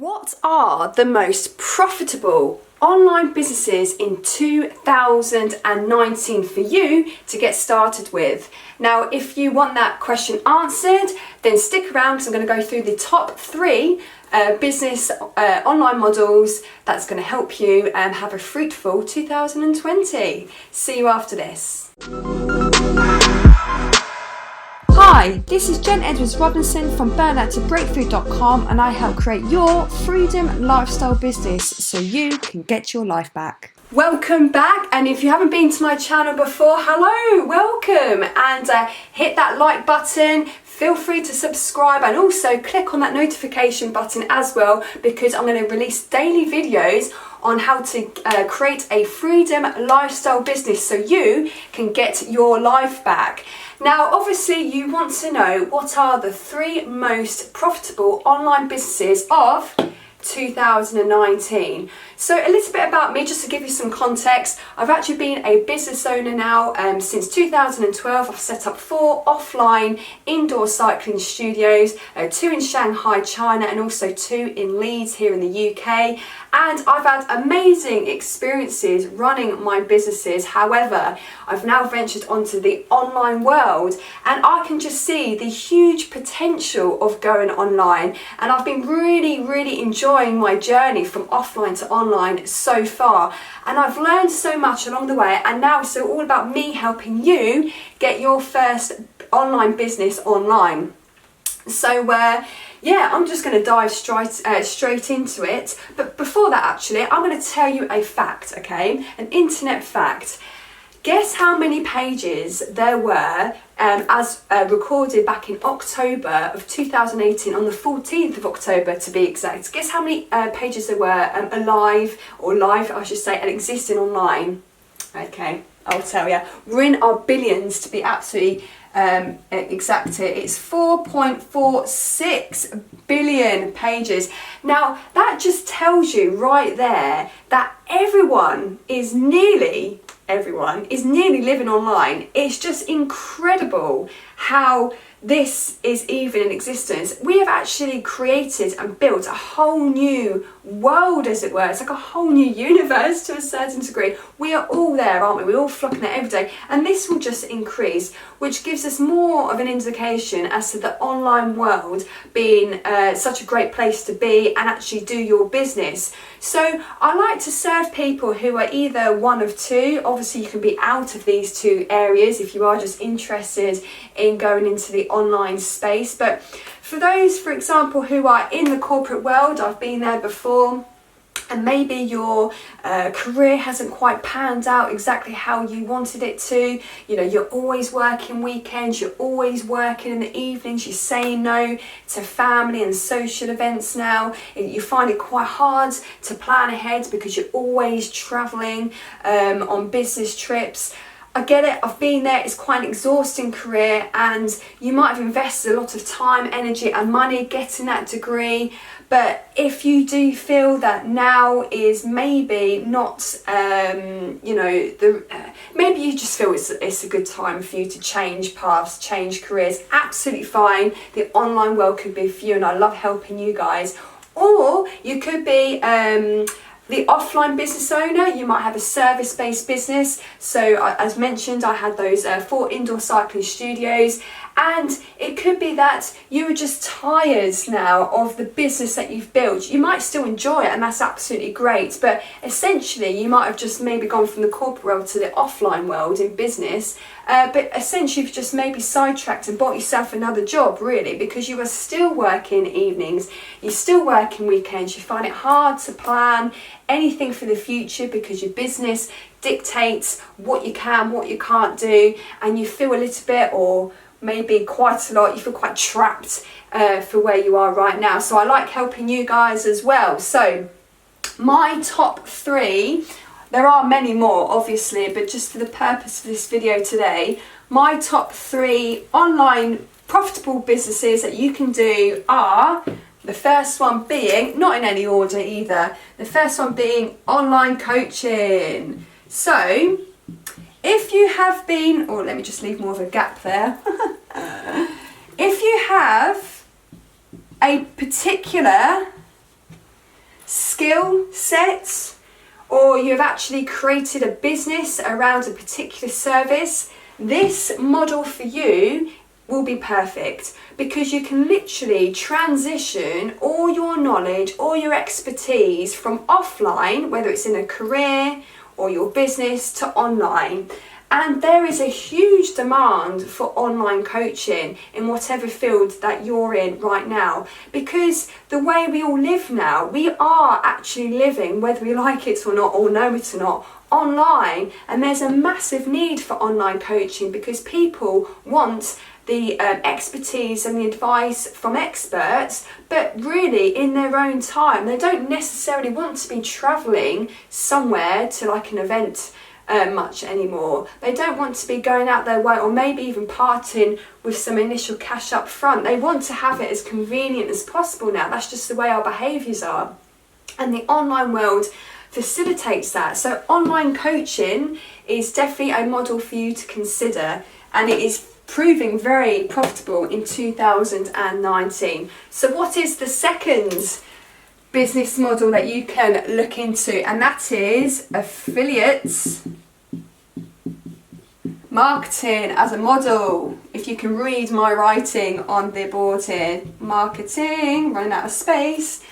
What are the most profitable online businesses in 2019 for you to get started with? Now, if you want that question answered, then stick around because I'm going to go through the top 3 business online models that's going to help you have a fruitful 2020. See you after this. Hi, this is Jen Edwards Robinson from Burnout to Breakthrough.com, and I help create your freedom lifestyle business so you can get your life back. Welcome back, and if you haven't been to my channel before, hello, welcome, and hit that like button. Feel free to subscribe and also click on that notification button as well, because I'm going to release daily videos on how to create a freedom lifestyle business so you can get your life back. Now, obviously, you want to know what are the 3 most profitable online businesses of 2019. So a little bit about me, just to give you some context. I've actually been a business owner now since 2012. I've set up 4 offline indoor cycling studios, 2 in Shanghai, China, and also 2 in Leeds here in the UK. And I've had amazing experiences running my businesses. However, I've now ventured onto the online world, and I can just see the huge potential of going online. And I've been really enjoying my journey from offline to online so far. And I've learned so much along the way, and now it's all about me helping you get your first online business online. So yeah, I'm just going to dive straight into it. But before that, actually, I'm going to tell you a fact, okay? An internet fact. Guess how many pages there were as recorded back in October of 2018, on the 14th of October to be exact. Guess how many pages there were live, I should say, and existing online. Okay, I'll tell you. We're in our billions to be absolutely exact here. It's 4.46 billion pages. Now, that just tells you right there that everyone is nearly living online. It's just incredible how this is even in existence. We have actually created and built a whole new world, as it were. It's like a whole new universe to a certain degree. We are all there, aren't we? We're all flocking there every day, and this will just increase, which gives us more of an indication as to the online world being such a great place to be and actually do your business. So I like to serve people who are either one of 2. Obviously, you can be out of these 2 areas if you are just interested in going into the online space. But for those, for example, who are in the corporate world, I've been there before, and maybe your career hasn't quite panned out exactly how you wanted it to. You know, you're always working weekends, you're always working in the evenings, you're saying no to family and social events now. You find it quite hard to plan ahead because you're always travelling on business trips. I get it, I've been there, it's quite an exhausting career, and you might have invested a lot of time, energy and money getting that degree. But if you do feel that now is maybe not, maybe you just feel it's a good time for you to change paths, change careers, absolutely fine. The online world could be for you, and I love helping you guys. Or you could be the offline business owner. You might have a service-based business. So as mentioned, I had those 4 indoor cycling studios, and it could be that you are just tired now of the business that you've built. You might still enjoy it, and that's absolutely great, but essentially you might have just maybe gone from the corporate world to the offline world in business, but essentially you've just maybe sidetracked and bought yourself another job, really, because you are still working evenings, you're still working weekends, you find it hard to plan anything for the future because your business dictates what you can, what you can't do, and you feel a little bit, or maybe quite a lot, you feel quite trapped for where you are right now. So I like helping you guys as well. So my top 3, there are many more obviously, but just for the purpose of this video today, my top 3 online profitable businesses that you can do are, the first one being, not in any order either, the first one being online coaching. So if you have been, or let me just leave more of a gap there. If you have a particular skill sets, or you've actually created a business around a particular service, this model for you will be perfect, because you can literally transition all your knowledge, all your expertise from offline, whether it's in a career or your business, to online. And there is a huge demand for online coaching in whatever field that you're in right now, because the way we all live now, we are actually living, whether we like it or not, or know it or not, online. And there's a massive need for online coaching because people want the expertise and the advice from experts, but really in their own time. They don't necessarily want to be travelling somewhere to like an event much anymore. They don't want to be going out their way, or maybe even parting with some initial cash up front. They want to have it as convenient as possible now. That's just the way our behaviours are. And the online world facilitates that. So online coaching is definitely a model for you to consider, and it is proving very profitable in 2019. So what is the second business model that you can look into? And that is affiliates marketing as a model. If you can read my writing on the board here, marketing, running out of space.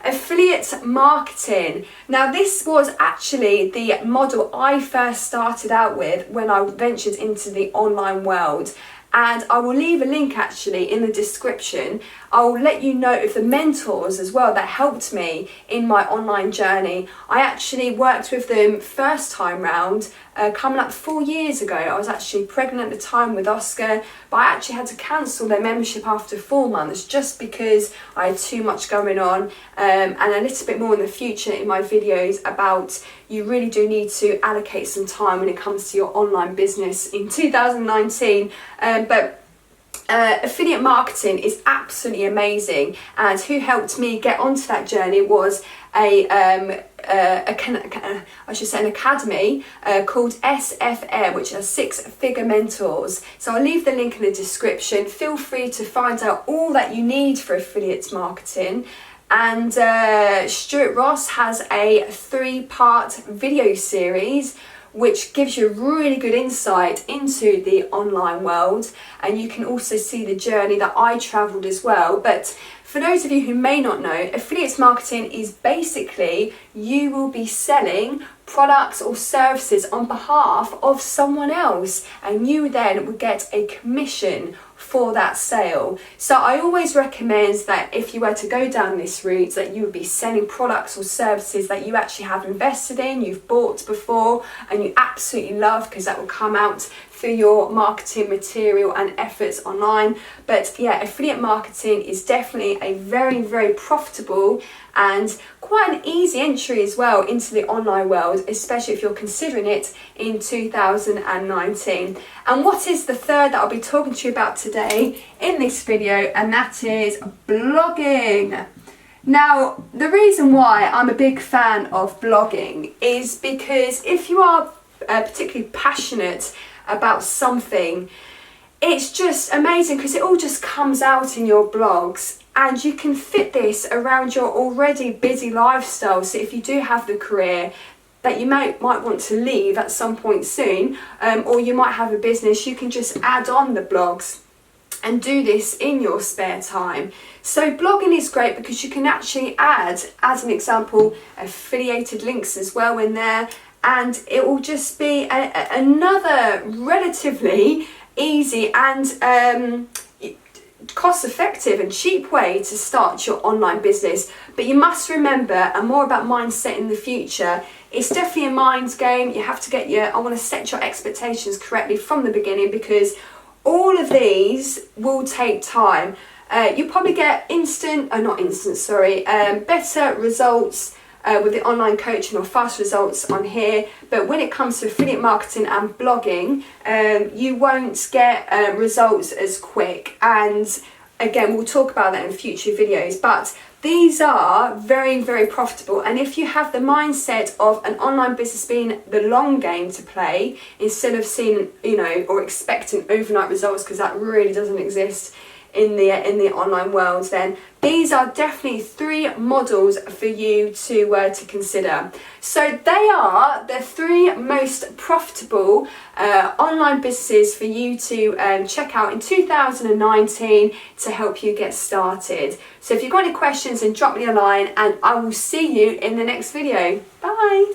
Affiliate marketing. Now this was actually the model I first started out with when I ventured into the online world, and I will leave a link actually in the description. I'll let you know of the mentors as well that helped me in my online journey. I actually worked with them first time round, coming up 4 years ago. I was actually pregnant at the time with Oscar, but I actually had to cancel their membership after 4 months just because I had too much going on, and a little bit more in the future in my videos about you really do need to allocate some time when it comes to your online business in 2019. But affiliate marketing is absolutely amazing, and who helped me get onto that journey was an academy called SFM, which are Six Figure Mentors. So I'll leave the link in the description. Feel free to find out all that you need for affiliate marketing. And Stuart Ross has a 3-part video series which gives you really good insight into the online world, and you can also see the journey that I travelled as well. But for those of you who may not know, affiliate marketing is basically you will be selling products or services on behalf of someone else, and you then will get a commission for that sale. So I always recommend that if you were to go down this route, that you would be selling products or services that you actually have invested in, you've bought before, and you absolutely love, because that will come out through your marketing material and efforts online. But yeah, affiliate marketing is definitely a very, very profitable and quite an easy entry as well into the online world, especially if you're considering it in 2019. And what is the third that I'll be talking to you about today in this video, and that is blogging. Now, the reason why I'm a big fan of blogging is because if you are particularly passionate about something, it's just amazing because it all just comes out in your blogs, and you can fit this around your already busy lifestyle. So if you do have the career that you might want to leave at some point soon, or you might have a business, you can just add on the blogs and do this in your spare time. So blogging is great because you can actually add, as an example, affiliated links as well in there, and it will just be another relatively easy and cost-effective and cheap way to start your online business. But you must remember, and more about mindset in the future, it's definitely a mind game. You have to I want to set your expectations correctly from the beginning, because all of these will take time. You probably get better results with the online coaching, or fast results on here, but when it comes to affiliate marketing and blogging, you won't get results as quick. And again, we'll talk about that in future videos, but these are very, very profitable. And if you have the mindset of an online business being the long game to play, instead of seeing, or expecting overnight results, because that really doesn't exist in the online world, then these are definitely 3 models for you to consider. So they are the 3 most profitable online businesses for you to check out in 2019 to help you get started. So if you've got any questions, then drop me a line and I will see you in the next video. Bye.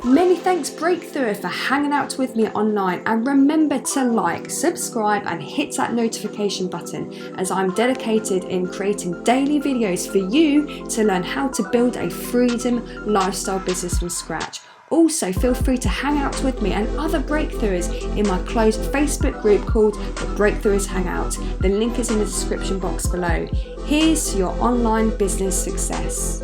Many thanks Breakthrough for hanging out with me online, and remember to like, subscribe and hit that notification button, as I'm dedicated in creating daily videos for you to learn how to build a freedom lifestyle business from scratch. Also, feel free to hang out with me and other breakthroughs in my closed Facebook group called the Breakthroughs Hangout. The link is in the description box below. Here's to your online business success.